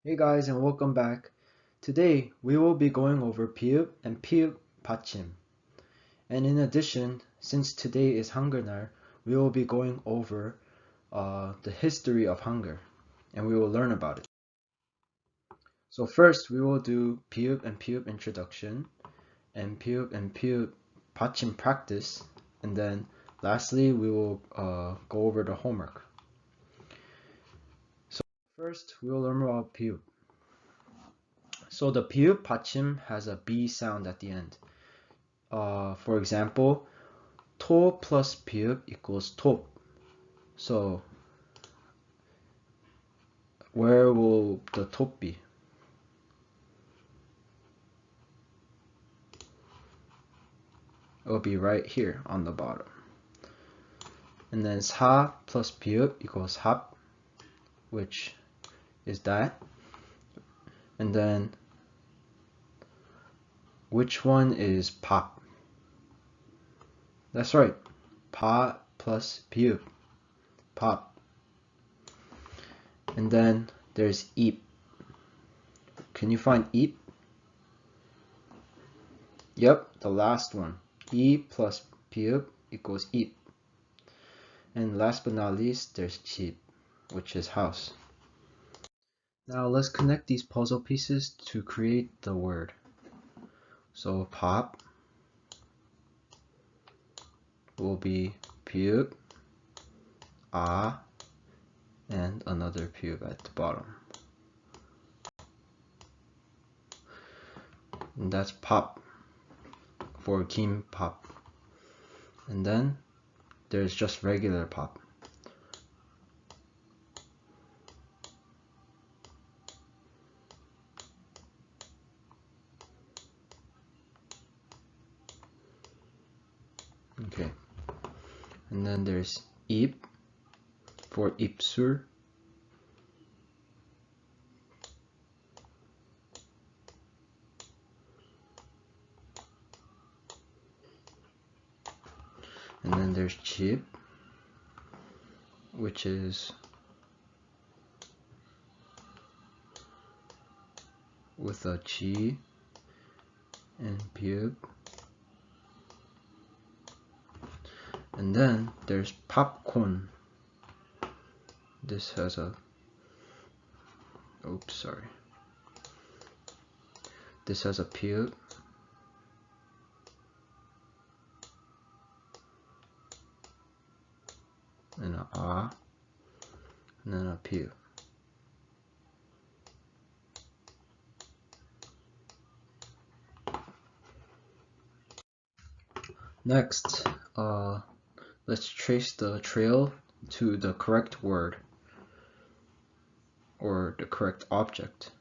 Hey guys, and welcome back. Today we will be going over piyub and piyub 받침. And in addition, since today is Hangul, we will be going over the history of Hangul, and we will learn about it. So first we will do piyub and piyub introduction, and piyub 받침 practice, and then lastly we will go over the homework. So first we will learn about piyub. So the piyub 받침 has a B sound at the end. For example, to plus piyub equals top. So where will the top be? It will be right here on the bottom. And then sa plus piyub equals hap, which is that. And then which one is pop? That's right. Pa plus piyub. Pop. And then there's eep. Can you find eep? Yep, the last one. E plus piyub equals eep. And last but not least, there's cheap, which is house. Now let's connect these puzzle pieces to create the word. So pop will be piyub, and another piyub at the bottom. And that's pop for kim pop. And then there's just regular pop. Okay. And then there's ip for ipsur. And then there's chip, which is with a chi and piyub. And then there's popcorn. This has a, oops, sorry. This has a piyub. And a and then a piyub. Next, let's trace the trail to the correct word or the correct object.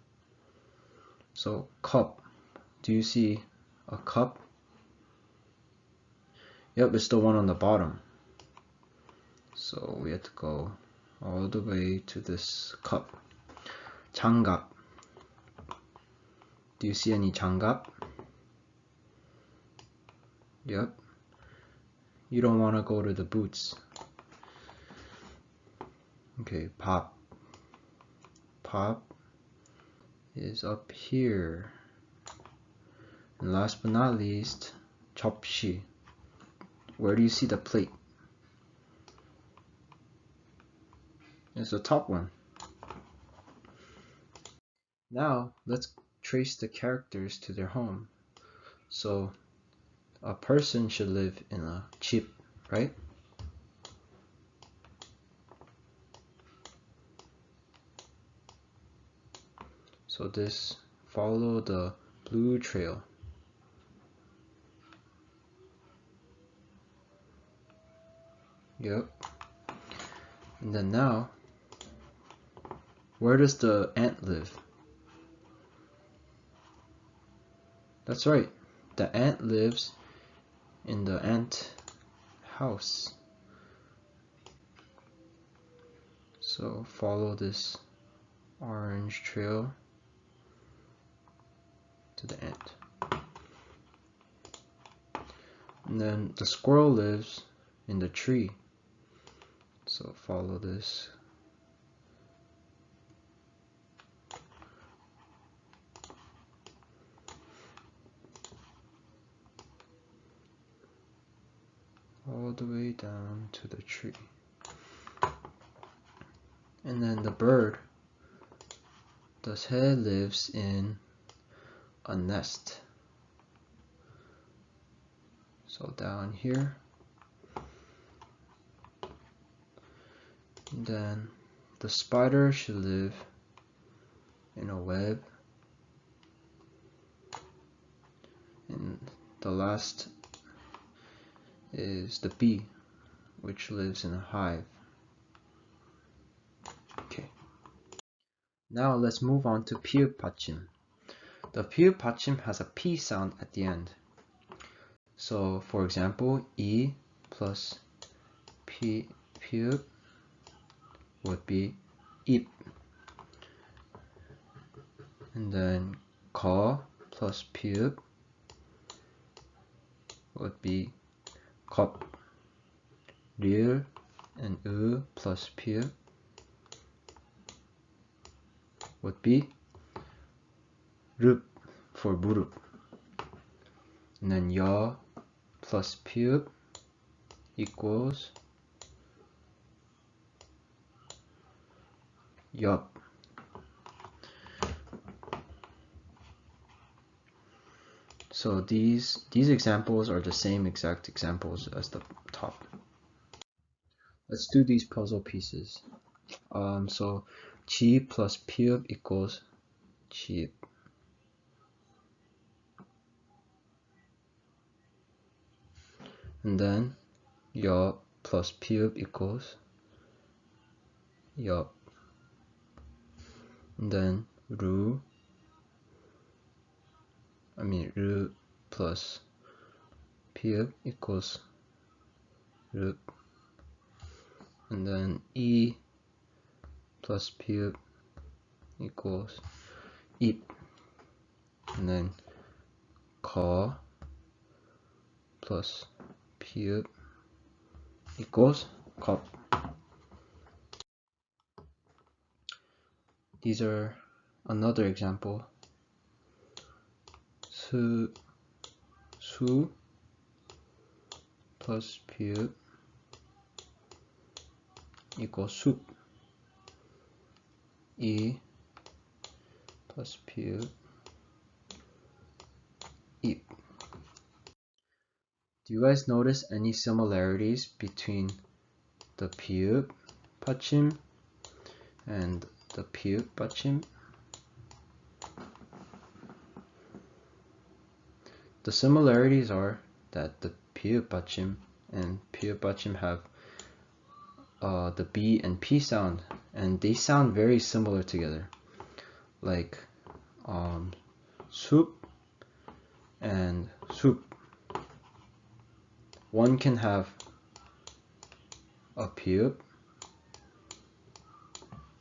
So cup, do you see a cup? Yep, it's the one on the bottom. So we have to go all the way to this cup. 장갑, do you see any 장갑? Yep. You don't want to go to the boots. Okay, pop. Pop is up here. And last but not least, 접시. Where do you see the plate? It's the top one. Now, let's trace the characters to their home. So, a person should live in a 집, right? So this, follow the blue trail. Yep. And then now, where does the ant live? That's right. The ant lives in the ant house. So follow this orange trail to the ant. And then the squirrel lives in the tree. So follow this. the way down to the tree. And then the bird, the 새 lives in a nest. So down here. And then the spider should live in a web. And the last is the bee, which lives in a hive. Okay. Now let's move on to 피읍 받침. The 피읍 받침 has a P sound at the end. So for example, E plus 피읍 would be 잎. And then 거 plus 피읍 would be 컵. 리을 and plus 피읍 would be 릅 for 무릎. And then 여 plus 피읍 equals 옆. So these examples are the same exact examples as the top. Let's do these puzzle pieces. So 지 plus 피읍 equals 집. And then 여 plus 피읍 equals 옆. And then 르 plus 피읍 equals 릅. And then E plus 피읍 equals 잎. And then 거 plus 피읍 equals 컵. These are another example. 수 plus 피읍 equals 숲. E plus 피읍 잎. Do you guys notice any similarities between the 피읍 받침 and the 피읍 받침? The similarities are that the 피읍 받침 and 피읍 받침 have the B and P sound, and they sound very similar together. Like 숲 and 숲. One can have a 피읍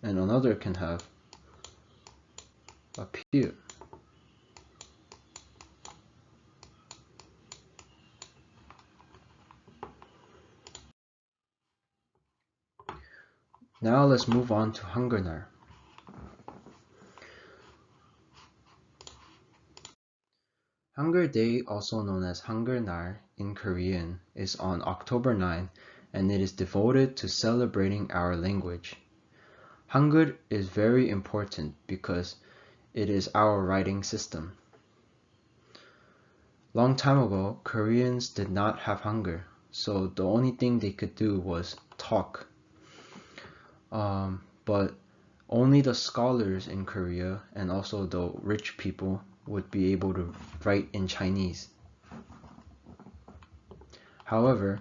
and another can have a 피읍. Now let's move on to 한글날. Hangul Day, also known as 한글날 in Korean, is on October 9, and it is devoted to celebrating our language. Hangul is very important because it is our writing system. Long time ago, Koreans did not have Hangul, so the only thing they could do was talk. But only the scholars in Korea and also the rich people would be able to write in Chinese. However,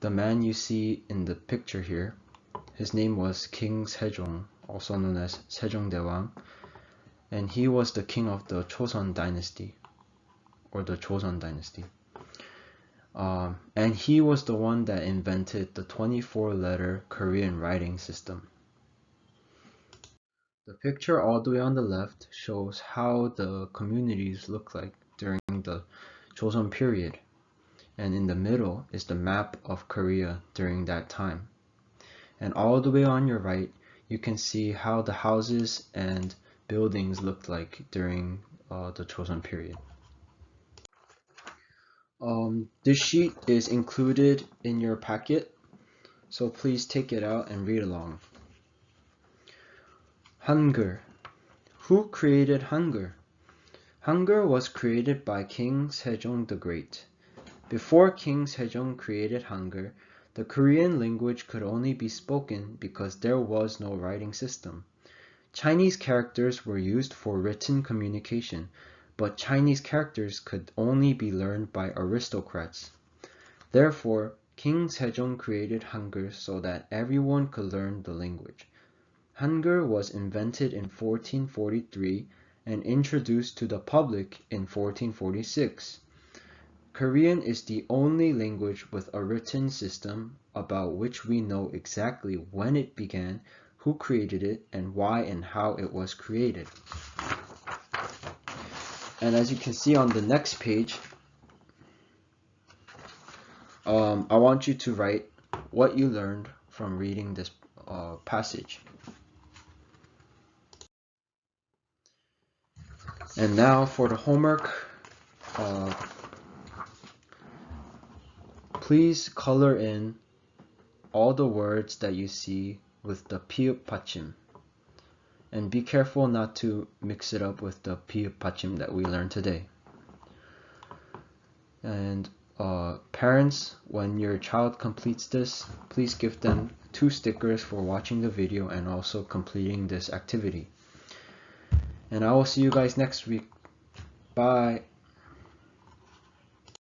the man you see in the picture here, his name was King Sejong, also known as Sejongdaewang, and he was the king of the Choson dynasty, or the Joseon dynasty. And he was the one that invented the 24-letter Korean writing system. The picture all the way on the left shows how the communities look like during the Joseon period, and in the middle is the map of Korea during that time. And all the way on your right, you can see how the houses and buildings looked like during the Joseon period. This sheet is included in your packet, so please take it out and read along. Hangul. Who created Hangul? Hangul was created by King Sejong the Great. Before King Sejong created Hangul, the Korean language could only be spoken because there was no writing system. Chinese characters were used for written communication, but Chinese characters could only be learned by aristocrats. Therefore, King Sejong created Hangul so that everyone could learn the language. Hangul was invented in 1443 and introduced to the public in 1446. Korean is the only language with a written system about which we know exactly when it began, who created it, and why and how it was created. And as you can see on the next page, I want you to write what you learned from reading this passage. And now for the homework, please color in all the words that you see with the pi읍 받침. And be careful not to mix it up with the pi읍 받침 that we learned today. And parents, when your child completes this, please give them 2 stickers for watching the video and also completing this activity. And I will see you guys next week. Bye.